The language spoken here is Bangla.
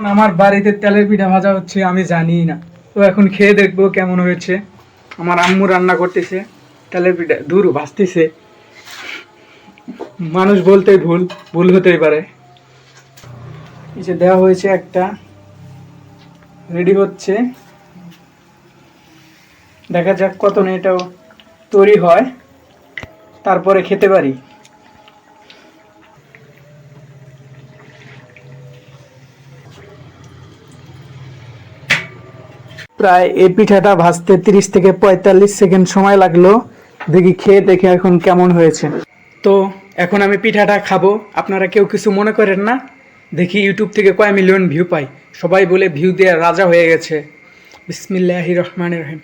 আমার বাড়িতে তেলের পিঠা ভাজা হচ্ছে, আমি জানি না। তো এখন খেয়ে দেখবো কেমন হয়েছে। আমার আম্মু রান্না করতেছে তেলের পিঠা, দূর ভাজতেছে। মানুষ বলতেই ভুল, ভুল হতেই পারে। এই যে দেওয়া হয়েছে একটা, রেডি হচ্ছে, দেখা যাক কত না এটাও তৈরি হয়, তারপরে খেতে পারি। প্রায় এই পিঠাটা ভাজতে 30 থেকে 45 সেকেন্ড সময় লাগলো। দেখি খেয়ে দেখে এখন কেমন হয়েছে। তো এখন আমি পিঠাটা খাবো, আপনারা কেউ কিছু মনে করেন না। দেখি ইউটিউব থেকে কয় মিলিয়ন ভিউ পাই। সবাই বলে ভিউ দিয়ে রাজা হয়ে গেছে। বিসমিল্লাহির রহমানির রহিম।